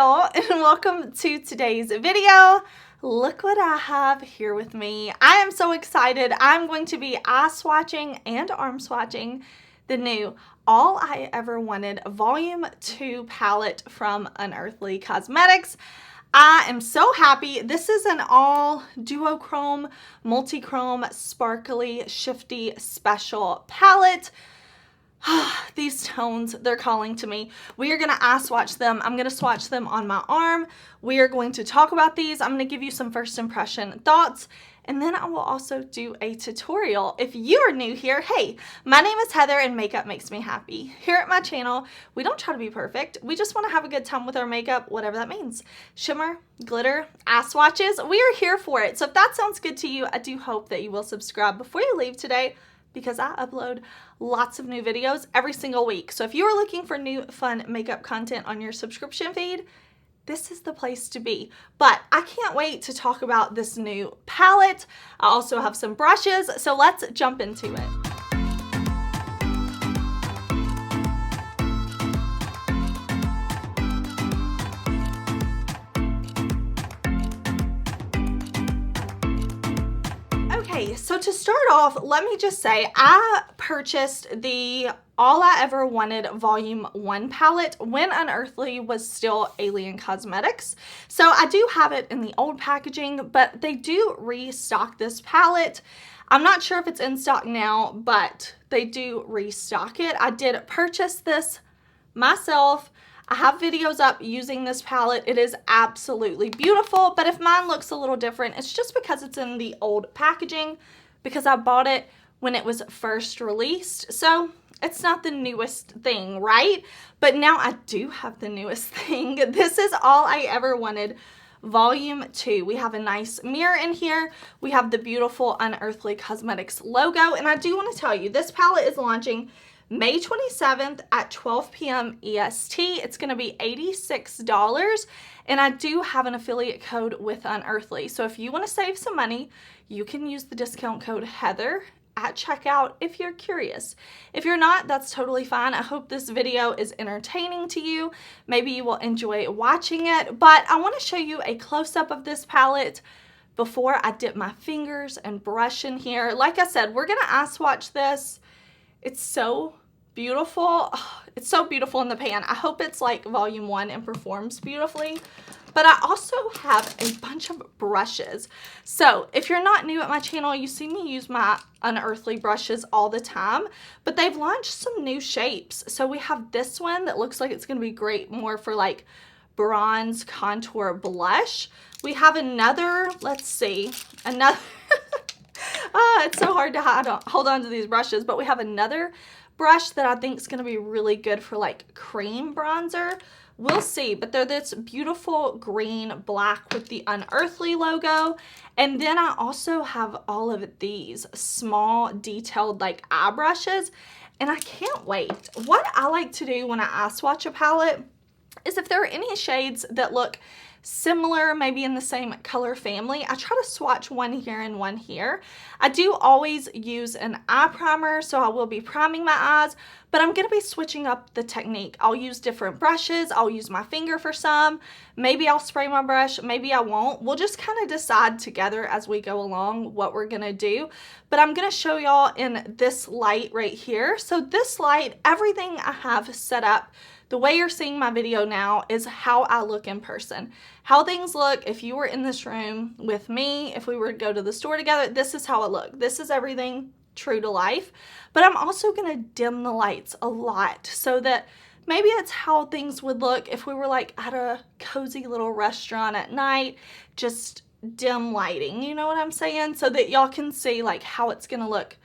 y'all, and welcome to today's video. Look what I have here with me. I am so excited. I'm going to be eye swatching and arm swatching the new All I Ever Wanted Volume 2 palette from Unearthly Cosmetics. I am so happy. This is an all duochrome, multi-chrome, sparkly, shifty special palette. These tones, they're calling to me. We are going to eye swatch them. I'm going to swatch them on my arm. We are going to talk about these. I'm going to give you some first impression thoughts. And then I will also do a tutorial. If you are new here, hey, my name is Heather and makeup makes me happy. Here at my channel, we don't try to be perfect. We just want to have a good time with our makeup, whatever that means. Shimmer, glitter, eye swatches, we are here for it. So if that sounds good to you, I do hope that you will subscribe before you leave today, because I upload lots of new videos every single week. So if you are looking for new fun makeup content on your subscription feed, this is the place to be. But I can't wait to talk about this new palette. I also have some brushes, so let's jump into it. Okay, so to start off, let me just say I purchased the All I Ever Wanted Volume 1 palette when Unearthly was still Alien Cosmetics. So I do have it in the old packaging, but they do restock this palette. I'm not sure if it's in stock now, but they do restock it. I did purchase this myself. I have videos up using this palette. It is absolutely beautiful, but if mine looks a little different, it's just because it's in the old packaging, because I bought it when it was first released. So it's not the newest thing, right? But now I do have the newest thing. This is All I Ever Wanted Volume 2. We have a nice mirror in here. We have the beautiful Unearthly Cosmetics logo. And I do want to tell you, this palette is launching May 27th at 12 p.m. EST. It's going to be $86. And I do have an affiliate code with Unearthly. So if you want to save some money, you can use the discount code Heather at checkout if you're curious. If you're not, that's totally fine. I hope this video is entertaining to you. Maybe you will enjoy watching it, but I want to show you a close-up of this palette before I dip my fingers and brush in here. Like I said, we're going to eye swatch this. It's so beautiful. Oh, it's so beautiful in the pan. I hope it's like Volume 1 and performs beautifully. But I also have a bunch of brushes. So if you're not new at my channel, you see me use my Unearthly brushes all the time, but they've launched some new shapes. So we have this one that looks like it's going to be great more for like bronze contour blush. We have another, let's see, another, it's so hard to hold on to these brushes, but we have another brush that I think is going to be really good for like cream bronzer. We'll see, but they're this beautiful green black with the Unearthly logo. And then I also have all of these small detailed like eye brushes, and I can't wait. What I like to do when I eye swatch a palette is if there are any shades that look similar, maybe in the same color family, I try to swatch one here and one here. I do always use an eye primer, so I will be priming my eyes, but I'm going to be switching up the technique. I'll use different brushes. I'll use my finger for some. Maybe I'll spray my brush. Maybe I won't. We'll just kind of decide together as we go along what we're going to do. But I'm going to show y'all in this light right here. So this light, everything I have set up, the way you're seeing my video now is how I look in person. How things look if you were in this room with me, if we were to go to the store together, this is how I look. This is everything true to life. But I'm also going to dim the lights a lot so that maybe it's how things would look if we were like at a cozy little restaurant at night, just dim lighting, you know what I'm saying? So that y'all can see like how it's going to look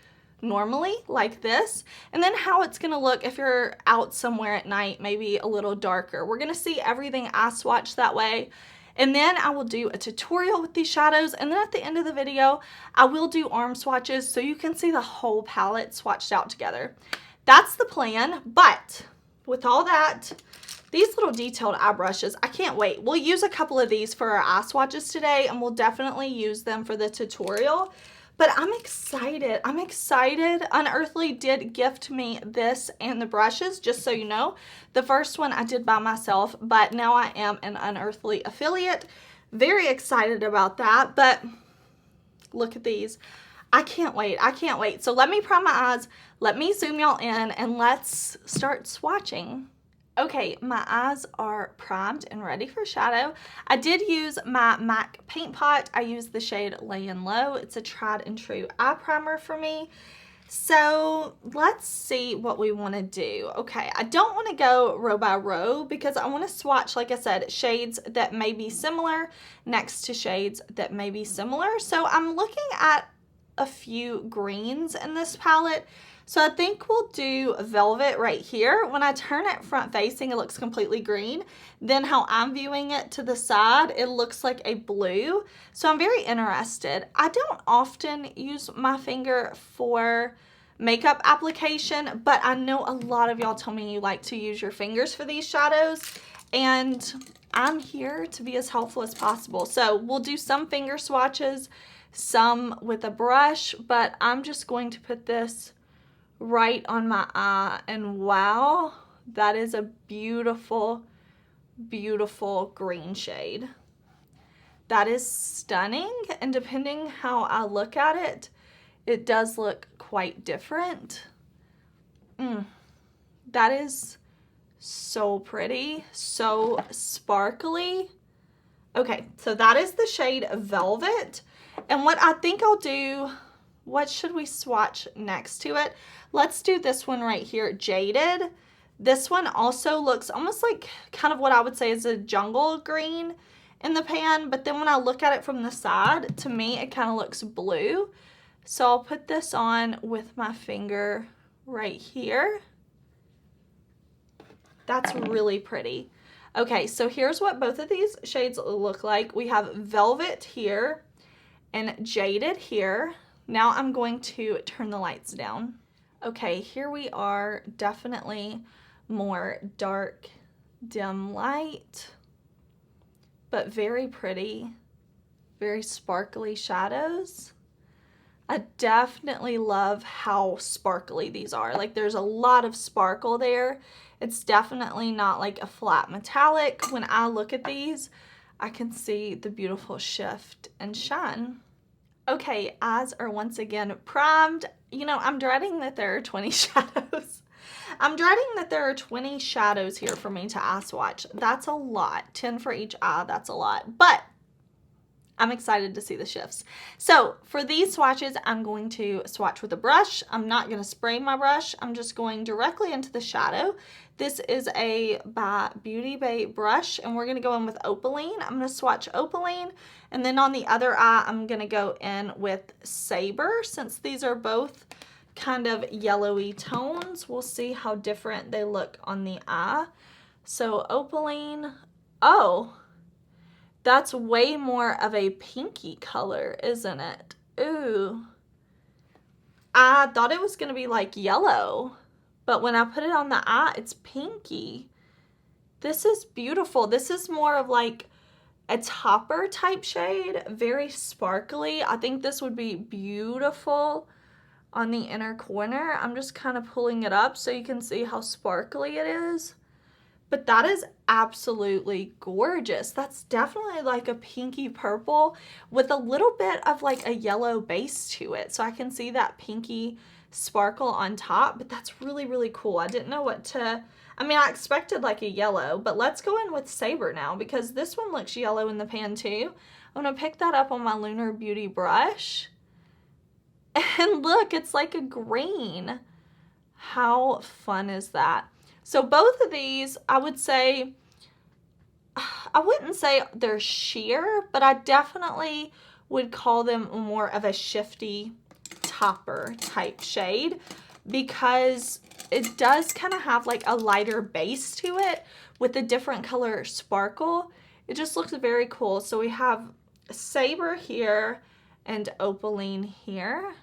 normally like this, and then how it's going to look if you're out somewhere at night, maybe a little darker. We're going to see everything eye swatch that way. And then I will do a tutorial with these shadows, and then at the end of the video I will do arm swatches so you can see the whole palette swatched out together. That's the plan. But with all that, these little detailed eye brushes, I can't wait. We'll use a couple of these for our eye swatches today, and we'll definitely use them for the tutorial. But I'm excited. I'm excited. Unearthly did gift me this and the brushes, just so you know. The first one I did by myself, but now I am an Unearthly affiliate. Very excited about that, but look at these. I can't wait. I can't wait. So let me prime my eyes. Let me zoom y'all in and let's start swatching. Okay, my eyes are primed and ready for shadow. I did use my MAC paint pot. I used the shade Layin Low. It's a tried and true eye primer for me. So let's see what we want to do. Okay, I don't want to go row by row because I want to swatch, like I said, shades that may be similar next to shades that may be similar. So I'm looking at a few greens in this palette. So I think we'll do Velvet right here. When I turn it front facing, it looks completely green. Then how I'm viewing it to the side, it looks like a blue. So I'm very interested. I don't often use my finger for makeup application, but I know a lot of y'all tell me you like to use your fingers for these shadows, and I'm here to be as helpful as possible. So we'll do some finger swatches, some with a brush, but I'm just going to put this right on my eye, and wow, that is a beautiful, beautiful green shade. That is stunning, and depending how I look at it, it does look quite different. That is so pretty, so sparkly. Okay, so that is the shade Velvet, and what I think I'll do, what should we swatch next to it? Let's do this one right here, Jaded. This one also looks almost like kind of what I would say is a jungle green in the pan, but then when I look at it from the side, to me, it kind of looks blue. So I'll put this on with my finger right here. That's really pretty. Okay, so here's what both of these shades look like. We have Velvet here and Jaded here. Now I'm going to turn the lights down. Okay, here we are, definitely more dark, dim light, but very pretty, very sparkly shadows. I definitely love how sparkly these are. Like, there's a lot of sparkle there. It's definitely not like a flat metallic. When I look at these, I can see the beautiful shift and shine. Okay, eyes are once again primed. You know, I'm dreading that there are 20 shadows. I'm dreading that there are 20 shadows here for me to eye swatch. That's a lot. 10 for each eye, that's a lot. But I'm excited to see the shifts. So for these swatches, I'm going to swatch with a brush. I'm not going to spray my brush. I'm just going directly into the shadow. This is a by Beauty Bay brush, and we're going to go in with Opaline. I'm going to swatch Opaline, and then on the other eye, I'm going to go in with Sabre. Since these are both kind of yellowy tones, we'll see how different they look on the eye. So Opaline, oh, that's way more of a pinky color, isn't it? Ooh. I thought it was going to be like yellow, but when I put it on the eye, it's pinky. This is beautiful. This is more of like a topper type shade, very sparkly. I think this would be beautiful on the inner corner. I'm just kind of pulling it up so you can see how sparkly it is. But that is absolutely gorgeous. That's definitely like a pinky purple with a little bit of like a yellow base to it. So I can see that pinky sparkle on top, but that's really, really cool. I didn't know what to, I mean, I expected like a yellow, but let's go in with Sabre now because this one looks yellow in the pan too. I'm gonna pick that up on my Lunar Beauty brush. And look, it's like a green. How fun is that? So both of these, I would say, I wouldn't say they're sheer, but I definitely would call them more of a shifty topper type shade because it does kind of have like a lighter base to it with a different color sparkle. It just looks very cool. So we have Sabre here and Opaline here.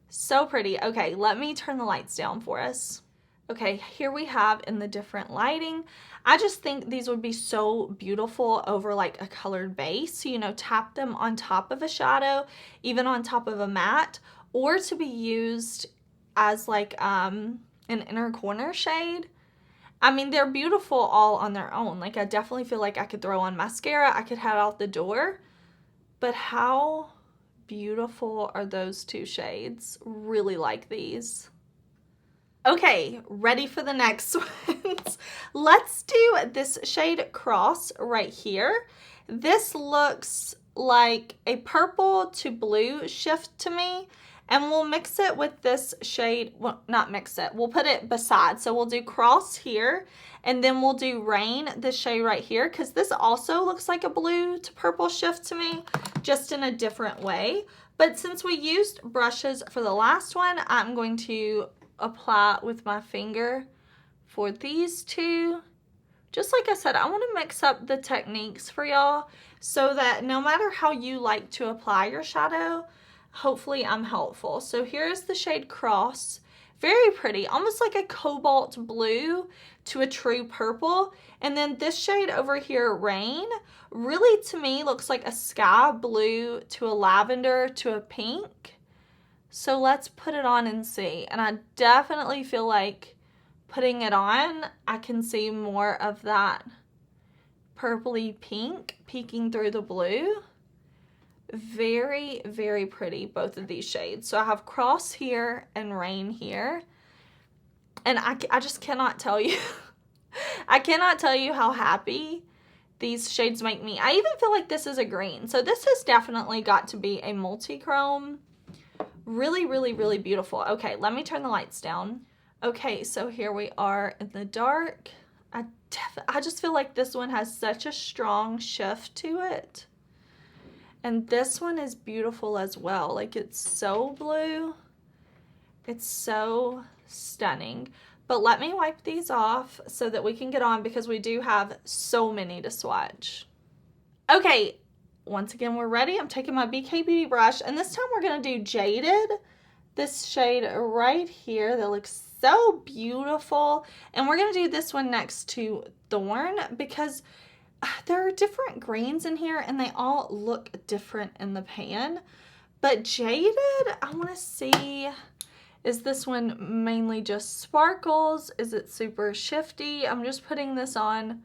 So pretty. Okay, let me turn the lights down for us. Okay, here we have in the different lighting. I just think these would be so beautiful over like a colored base. You know, tap them on top of a shadow, even on top of a matte, or to be used as like an inner corner shade. I mean, they're beautiful all on their own. Like, I definitely feel like I could throw on mascara, I could head out the door. But how beautiful are those two shades? Really like these. Okay, ready for the next ones. Let's do this shade Cross right here. This looks like a purple to blue shift to me. And we'll mix it with this shade, well, not mix it, we'll put it beside. So we'll do Cross here, and then we'll do Rain, this shade right here, because this also looks like a blue to purple shift to me, just in a different way. But since we used brushes for the last one, I'm going to apply with my finger for these two. Just like I said, I want to mix up the techniques for y'all so that no matter how you like to apply your shadow, hopefully I'm helpful. So here's the shade Cross. Very pretty, almost like a cobalt blue to a true purple. And then this shade over here, Rain, really to me looks like a sky blue to a lavender to a pink. So let's put it on and see. And I definitely feel like putting it on, I can see more of that purpley pink peeking through the blue. Very, very pretty, both of these shades. So I have Cross here and Rain here. And I just cannot tell you, I cannot tell you how happy these shades make me. I even feel like this is a green. So this has definitely got to be a multi-chrome. Really, really, really beautiful. Okay, let me turn the lights down. Okay, so here we are in the dark. I just feel like this one has such a strong shift to it. And this one is beautiful as well. Like, it's so blue. It's so stunning. But let me wipe these off so that we can get on because we do have so many to swatch. Okay, once again, we're ready. I'm taking my BK Beauty brush, and this time we're going to do Jaded. This shade right here that looks so beautiful. And we're going to do this one next to Thorn because there are different greens in here and they all look different in the pan. But Jaded, I want to see, is this one mainly just sparkles? Is it super shifty? I'm just putting this on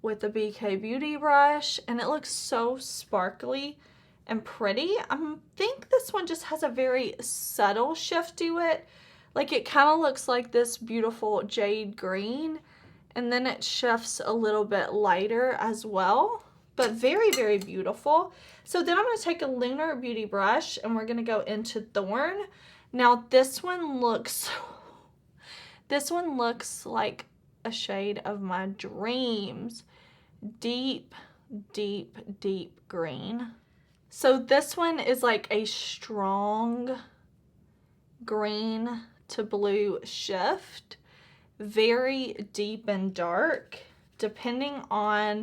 with the BK Beauty brush and it looks so sparkly and pretty. I think this one just has a very subtle shift to it. Like, it kind of looks like this beautiful jade green, and then it shifts a little bit lighter as well, but very, very beautiful. So then I'm going to take a Lunar Beauty brush and we're going to go into Thorn. Now this one looks like a shade of my dreams. Deep, deep, deep green. So this one is like a strong green to blue shift. Very deep and dark, depending on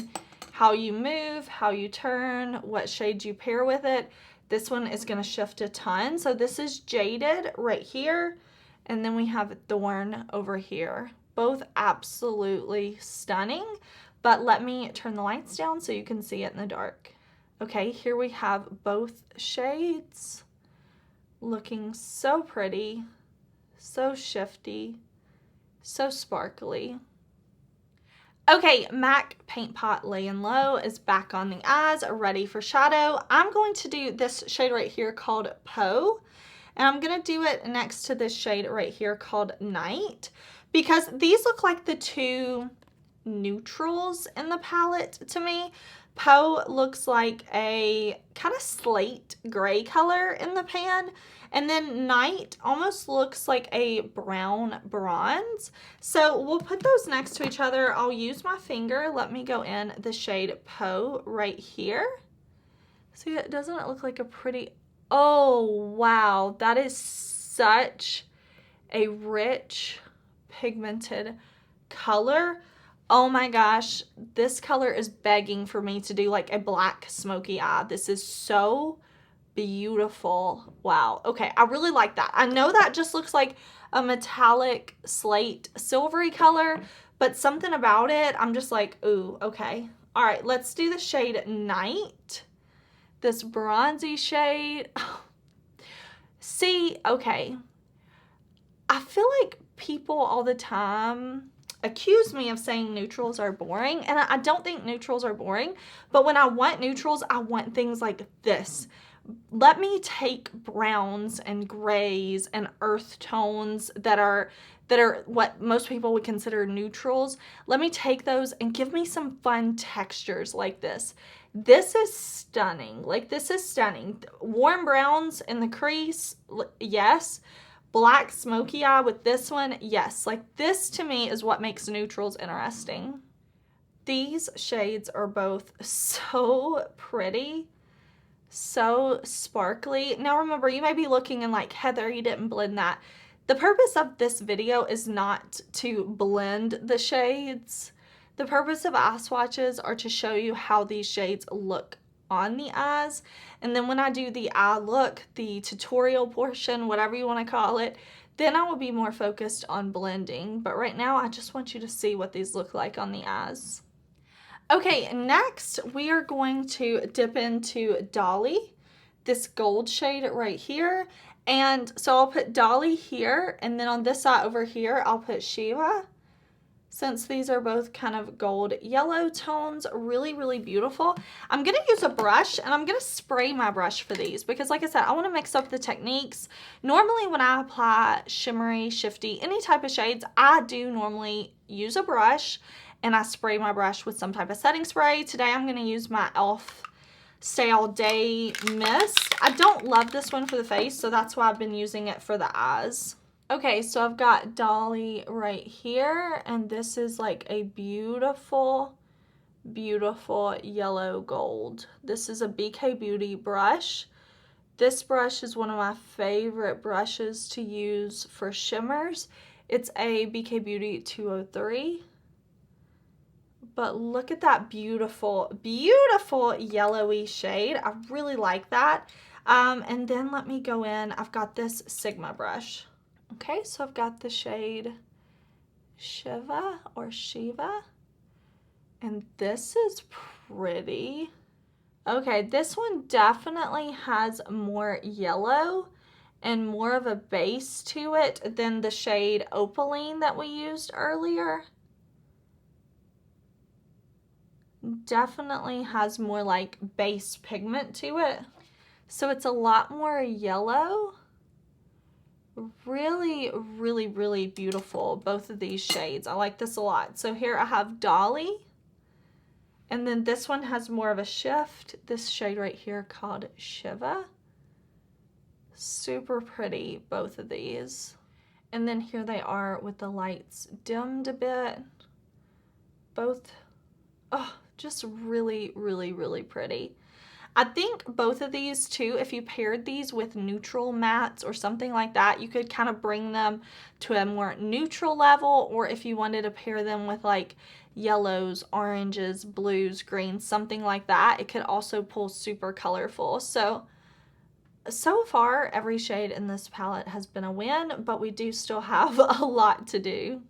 how you move, how you turn, what shade you pair with it. This one is going to shift a ton. So this is Jaded right here, and then we have Thorn over here. Both absolutely stunning, but let me turn the lights down so you can see it in the dark. Okay, here we have both shades looking so pretty, so shifty, so sparkly. Okay, MAC Paint Pot Laying Low is back on the eyes, ready for shadow. I'm going to do this shade right here called Poe, and I'm going to do it next to this shade right here called Night, because these look like the two neutrals in the palette to me. Poe looks like a kind of slate gray color in the pan, and then Night almost looks like a brown bronze. So we'll put those next to each other. I'll use my finger. Let me go in the shade Poe right here. See, doesn't it look like a pretty, oh wow, that is such a rich pigmented color. Oh my gosh, this color is begging for me to do like a black smoky eye. This is so beautiful. Wow. Okay, I really like that. I know that just looks like a metallic slate silvery color, but something about it, I'm just like, ooh, okay. All right, let's do the shade Night. This bronzy shade. See, okay. I feel like people all the time accuse me of saying neutrals are boring, and I don't think neutrals are boring, but when I want neutrals, I want things like this. Let me take browns and grays and earth tones that are what most people would consider neutrals. Let me take those and give me some fun textures like this. This is stunning. Like, this is stunning. Warm browns in the crease, yes. Black smoky eye with this one, yes. Like, this to me is what makes neutrals interesting. These shades are both so pretty, so sparkly. Now remember, you may be looking and like, Heather, you didn't blend that. The purpose of this video is not to blend the shades. The purpose of eye swatches are to show you how these shades look on the eyes, and then when I do the eye look, the tutorial portion, whatever you want to call it, then I will be more focused on blending. But right now I just want you to see what these look like on the eyes. Okay, next we are going to dip into Dolly, this gold shade right here. And so I'll put Dolly here, and then on this side over here I'll put Shiva. Since these are both kind of gold yellow tones, really, really beautiful. I'm going to use a brush, and I'm going to spray my brush for these because, like I said, I want to mix up the techniques. Normally when I apply shimmery, shifty, any type of shades, I do normally use a brush and I spray my brush with some type of setting spray. Today I'm going to use my e.l.f. Stay All Day Mist. I don't love this one for the face, so that's why I've been using it for the eyes. Okay, so I've got Dolly right here, and this is like a beautiful, beautiful yellow gold. This is a BK Beauty brush. This brush is one of my favorite brushes to use for shimmers. It's a BK Beauty 203. But look at that beautiful, beautiful yellowy shade. I really like that. And then let me go in. I've got this Sigma brush. Okay, so I've got the shade Shiva or Shiva, and this is pretty. Okay, this one definitely has more yellow and more of a base to it than the shade Opaline that we used earlier. Definitely has more like base pigment to it. So it's a lot more yellow. Really, really, really beautiful, both of these shades. I like this a lot. So here I have Dolly, and then this one has more of a shift. This shade right here called Shiva. Super pretty, both of these. And then here they are with the lights dimmed a bit. Both, oh, just really, really, really pretty. I think both of these too, if you paired these with neutral mattes or something like that, you could kind of bring them to a more neutral level, or if you wanted to pair them with like yellows, oranges, blues, greens, something like that, it could also pull super colorful. So far every shade in this palette has been a win, but we do still have a lot to do.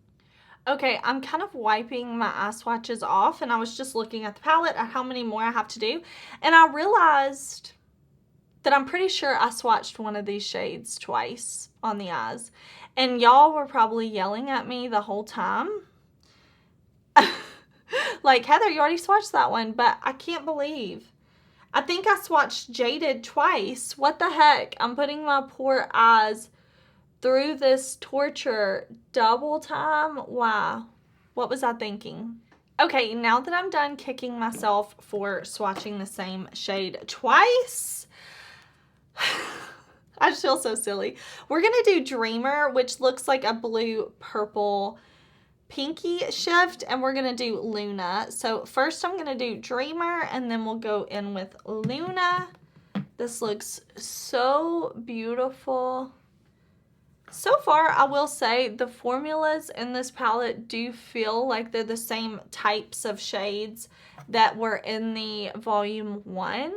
Okay, I'm kind of wiping my eye swatches off, and I was just looking at the palette at how many more I have to do, and I realized that I'm pretty sure I swatched one of these shades twice on the eyes, and y'all were probably yelling at me the whole time. Like, Heather, you already swatched that one, but I can't believe. I think I swatched Jaded twice. What the heck? I'm putting my poor eyes through this torture double time. Wow, what was I thinking? Okay, now that I'm done kicking myself for swatching the same shade twice, I just feel so silly. We're gonna do Dreamer, which looks like a blue, purple, pinky shift, and we're gonna do Luna. So first I'm gonna do Dreamer, and then we'll go in with Luna. This looks so beautiful. So far, I will say the formulas in this palette do feel like they're the same types of shades that were in the volume 1.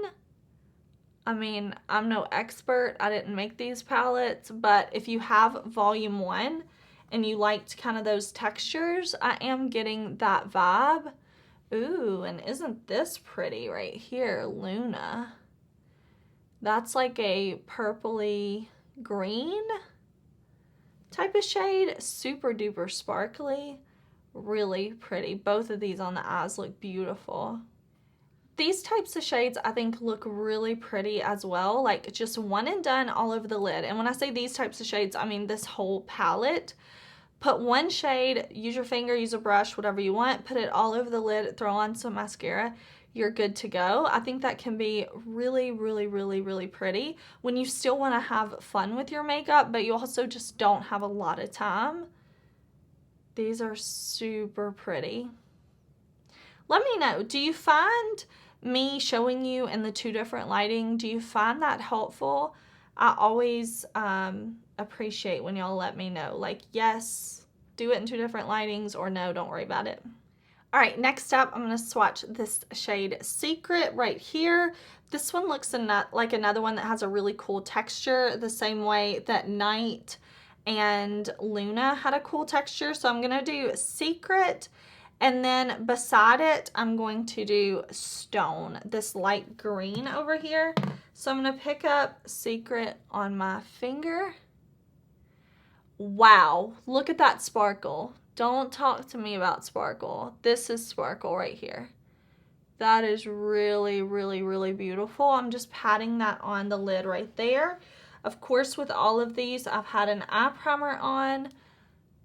I mean, I'm no expert. I didn't make these palettes, but if you have volume 1 and you liked kind of those textures, I am getting that vibe. Ooh, and isn't this pretty right here, Luna? That's like a purpley green type of shade. Super duper sparkly. Really pretty. Both of these on the eyes look beautiful. These types of shades I think look really pretty as well, like just one and done all over the lid. And when I say these types of shades, I mean this whole palette. Put one shade, use your finger, use a brush, whatever you want, put it all over the lid, throw on some mascara, you're good to go. I think that can be really, really, really, really pretty when you still want to have fun with your makeup, but you also just don't have a lot of time. These are super pretty. Let me know, do you find me showing you in the 2 different lighting, do you find that helpful? I always appreciate when y'all let me know, like, yes, do it in 2 different lightings, or no, don't worry about it. All right, next up, I'm gonna swatch this shade Secret right here. This one looks like another one that has a really cool texture, the same way that Night and Luna had a cool texture. So I'm gonna do Secret, and then beside it, I'm going to do Stone, this light green over here. So I'm gonna pick up Secret on my finger. Wow, look at that sparkle. Don't talk to me about sparkle. This is sparkle right here. That is really, really, really beautiful. I'm just patting that on the lid right there. Of course, with all of these, I've had an eye primer on.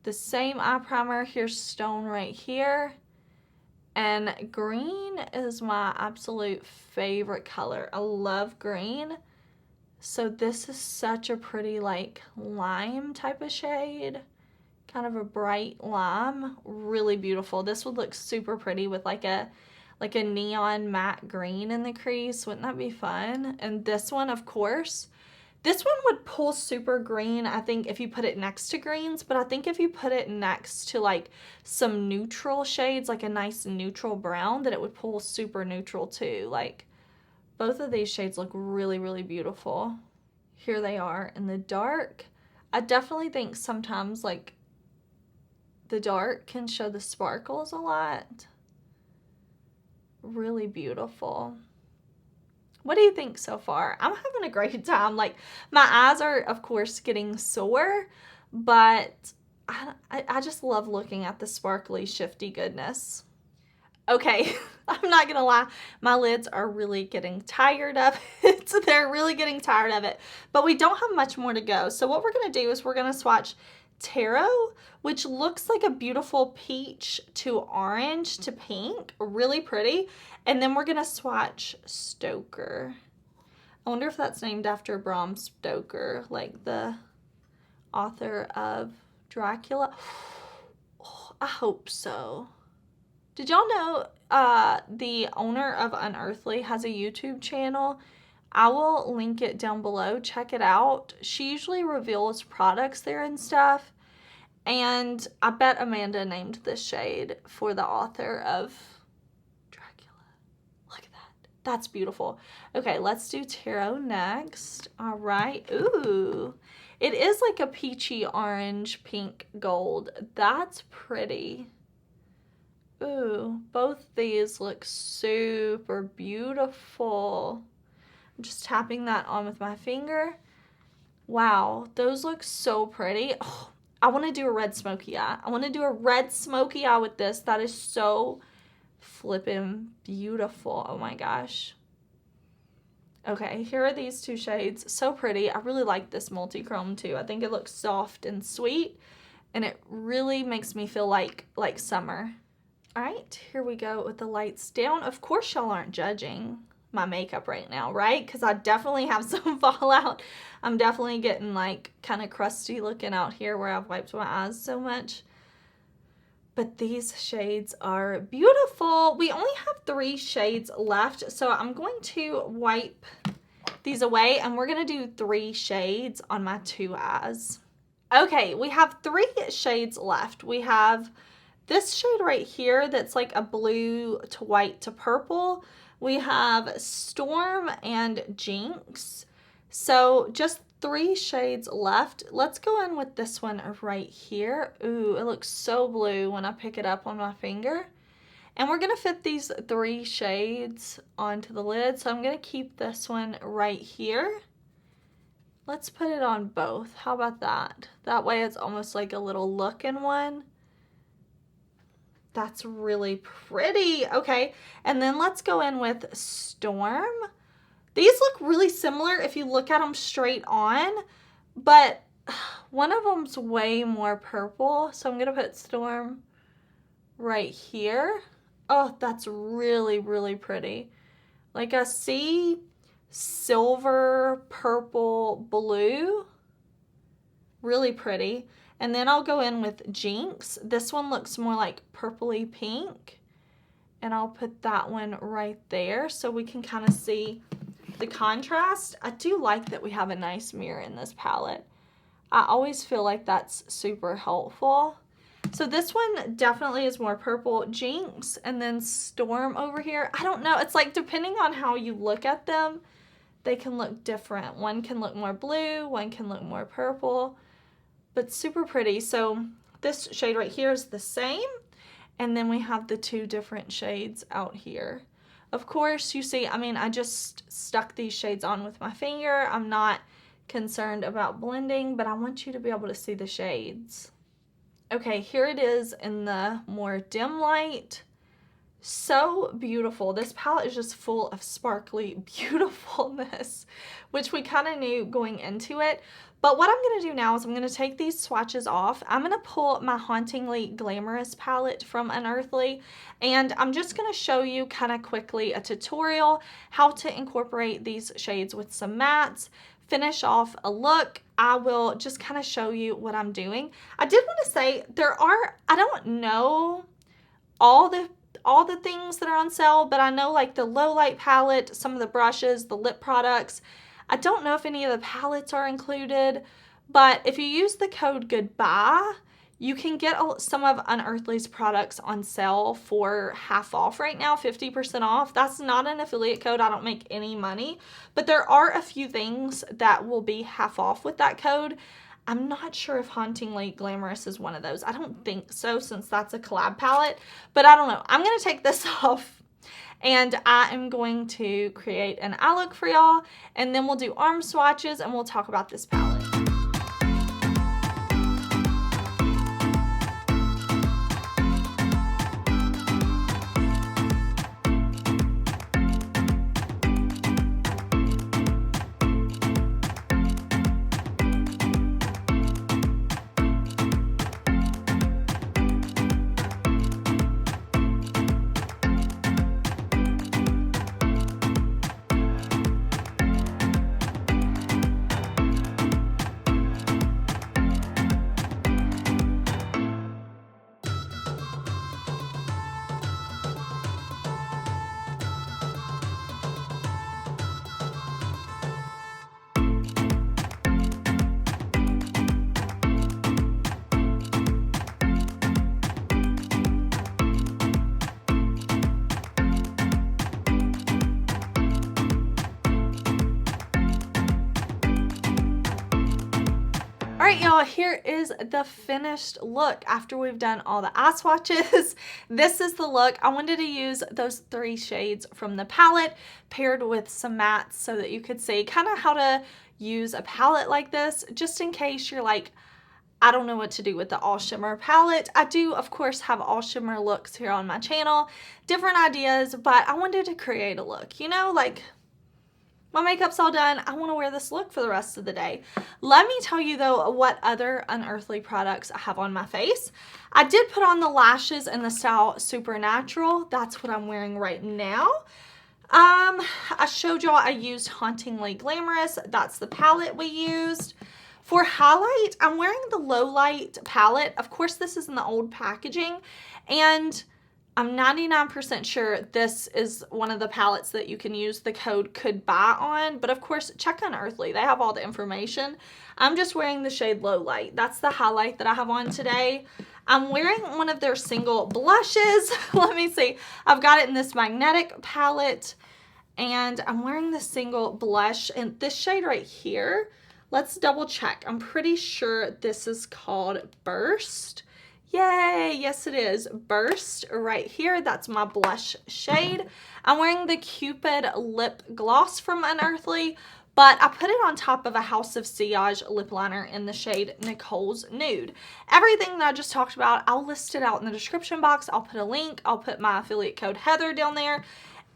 The same eye primer. Here's Stone right here. And green is my absolute favorite color. I love green. So this is such a pretty like lime type of shade. Kind of a bright lime. Really beautiful. This would look super pretty with like a neon matte green in the crease. Wouldn't that be fun? And this one, of course, this one would pull super green, I think, if you put it next to greens, but I think if you put it next to like some neutral shades, like a nice neutral brown, that it would pull super neutral too. Like, both of these shades look really, really beautiful. Here they are in the dark. I definitely think sometimes like the dark can show the sparkles a lot. Really beautiful. What do you think so far? I'm having a great time. Like, my eyes are, of course, getting sore, but I just love looking at the sparkly, shifty goodness. Okay, I'm not gonna lie, my lids are really getting tired of it. They're really getting tired of it, but we don't have much more to go. So what we're gonna do is we're gonna swatch Tarot, which looks like a beautiful peach to orange to pink, really pretty. And then we're gonna swatch Stoker. I wonder if that's named after Bram Stoker, like the author of Dracula. Oh, I hope so. Did y'all know the owner of Unearthly has a YouTube channel? I will link it down below. Check it out. She usually reveals products there and stuff. And I bet Amanda named this shade for the author of Dracula. Look at that. That's beautiful. Okay, let's do Tarot next. All right. Ooh. It is like a peachy orange, pink, gold. That's pretty. Ooh, both these look super beautiful. I'm just tapping that on with my finger. Wow, those look so pretty. Oh, I want to do a red smoky eye. I want to do a red smoky eye with this. That is so flippin' beautiful. Oh my gosh. Okay, here are these 2 shades. So pretty. I really like this multi-chrome too. I think it looks soft and sweet, and it really makes me feel like summer. All right, here we go with the lights down. Of course, y'all aren't judging my makeup right now, right? Because I definitely have some fallout. I'm definitely getting like kind of crusty looking out here where I've wiped my eyes so much. But these shades are beautiful. We only have 3 shades left, so I'm going to wipe these away, and we're gonna do 3 shades on my 2 eyes. Okay, we have 3 shades left. We have this shade right here that's like a blue to white to purple, we have Storm and Jinx. So just 3 shades left. Let's go in with this one right here. Ooh, it looks so blue when I pick it up on my finger. And we're going to fit these 3 shades onto the lid. So I'm going to keep this one right here. Let's put it on both. How about that? That way it's almost like a little look in one. That's really pretty. Okay, and then let's go in with Storm. These look really similar if you look at them straight on, but one of them's way more purple. So I'm going to put Storm right here. Oh, that's really, really pretty. Like a sea silver, purple, blue. Really pretty. And then I'll go in with Jinx. This one looks more like purpley pink. And I'll put that one right there so we can kind of see the contrast. I do like that we have a nice mirror in this palette. I always feel like that's super helpful. So this one definitely is more purple. Jinx and then Storm over here. I don't know. It's like depending on how you look at them, they can look different. One can look more blue, one can look more purple, but super pretty. So this shade right here is the same. And then we have the 2 different shades out here. Of course, you see, I mean, I just stuck these shades on with my finger. I'm not concerned about blending, but I want you to be able to see the shades. Okay, here it is in the more dim light. So beautiful. This palette is just full of sparkly beautifulness, which we kind of knew going into it. But what I'm going to do now is I'm going to take these swatches off. I'm going to pull my Hauntingly Glamorous palette from Unearthly, and I'm just going to show you kind of quickly a tutorial how to incorporate these shades with some mattes, finish off a look. I will just kind of show you what I'm doing. I did want to say I don't know all the things that are on sale, but I know like the low light palette, some of the brushes, the lip products. I don't know if any of the palettes are included, but if you use the code GOODBYE, you can get some of Unearthly's products on sale for half off right now, 50% off. That's not an affiliate code. I don't make any money, but there are a few things that will be half off with that code. I'm not sure if Hauntingly Glamorous is one of those. I don't think so, since that's a collab palette, but I don't know. I'm going to take this off and I am going to create an eye look for y'all, and then we'll do arm swatches and we'll talk about this palette. All right, y'all, here is the finished look after we've done all the eye swatches. This is the look. I wanted to use those 3 shades from the palette paired with some mattes so that you could see kind of how to use a palette like this, just in case you're like, I don't know what to do with the all shimmer palette. I do, of course, have all shimmer looks here on my channel, different ideas, but I wanted to create a look, you know, like, my makeup's all done. I want to wear this look for the rest of the day. Let me tell you though what other Unearthly products I have on my face. I did put on the lashes in the style Supernatural. That's what I'm wearing right now. I showed y'all I used Hauntingly Glamorous. That's the palette we used. For highlight, I'm wearing the low light palette. Of course, this is in the old packaging, and I'm 99% sure this is one of the palettes that you can use the code could buy on, but of course check Unearthly. They have all the information. I'm just wearing the shade Low Light. That's the highlight that I have on today. I'm wearing one of their single blushes. Let me see. I've got it in this magnetic palette, and I'm wearing the single blush in this shade right here. Let's double check. I'm pretty sure this is called Burst. Yay, yes it is. Burst right here. That's my blush shade. I'm wearing the Cupid lip gloss from Unearthly, but I put it on top of a House of Sillage lip liner in the shade NICOLE'S Nude. Everything that I just talked about, I'll list it out in the description box. I'll put a link. I'll put my affiliate code Heather down there.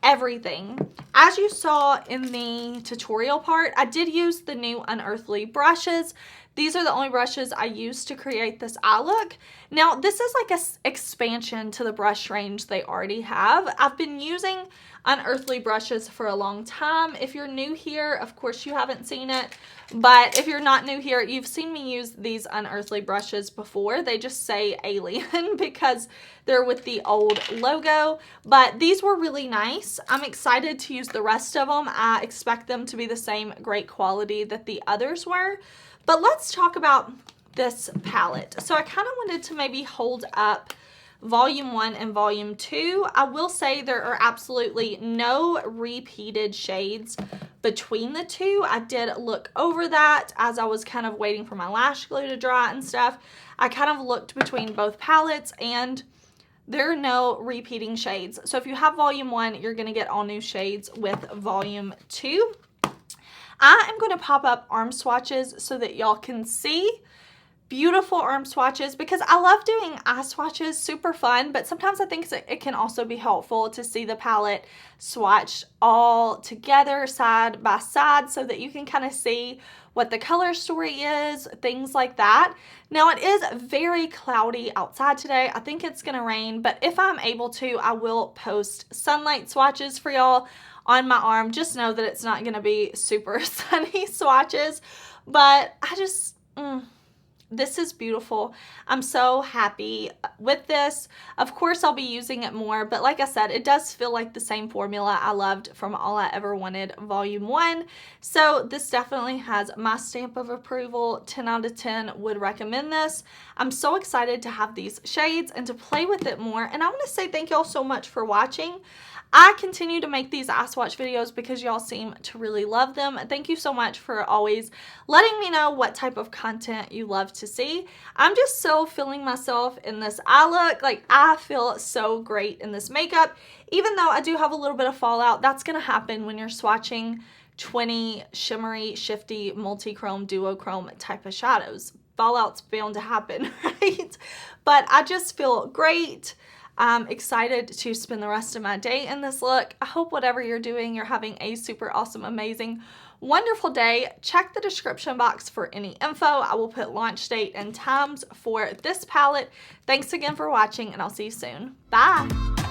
Everything. As you saw in the tutorial part, I did use the new Unearthly brushes. These are the only brushes I used to create this eye look. Now, this is like an expansion to the brush range they already have. I've been using Unearthly brushes for a long time. If you're new here, of course you haven't seen it, but if you're not new here, you've seen me use these Unearthly brushes before. They just say Alien because they're with the old logo, but these were really nice. I'm excited to use the rest of them. I expect them to be the same great quality that the others were. But let's talk about this palette. So I kind of wanted to maybe hold up Volume 1 and Volume 2. I will say there are absolutely no repeated shades between the two. I did look over that as I was kind of waiting for my lash glue to dry and stuff. I kind of looked between both palettes and there are no repeating shades. So if you have Volume 1, you're going to get all new shades with Volume 2. I am going to pop up arm swatches so that y'all can see beautiful arm swatches because I love doing eye swatches, super fun, but sometimes I think it can also be helpful to see the palette swatched all together side by side so that you can kind of see what the color story is, things like that. Now it is very cloudy outside today. I think it's gonna rain, but if I'm able to, I will post sunlight swatches for y'all on my arm. Just know that it's not gonna be super sunny swatches, but I just, this is beautiful. I'm so happy with this. Of course, I'll be using it more, but like I said, it does feel like the same formula I loved from All I Ever Wanted Volume 1. So this definitely has my stamp of approval. 10 out of 10 would recommend this. I'm so excited to have these shades and to play with it more. And I want to say thank y'all so much for watching. I continue to make these eye swatch videos because y'all seem to really love them. Thank you so much for always letting me know what type of content you love to see. I'm just so feeling myself in this eye look. Like, I feel so great in this makeup. Even though I do have a little bit of fallout, that's going to happen when you're swatching 20 shimmery, shifty, multi-chrome, duochrome type of shadows. Fallout's bound to happen, right? But I just feel great. I'm excited to spend the rest of my day in this look. I hope whatever you're doing, you're having a super awesome, amazing, wonderful day. Check the description box for any info. I will put launch date and times for this palette. Thanks again for watching, and I'll see you soon. Bye!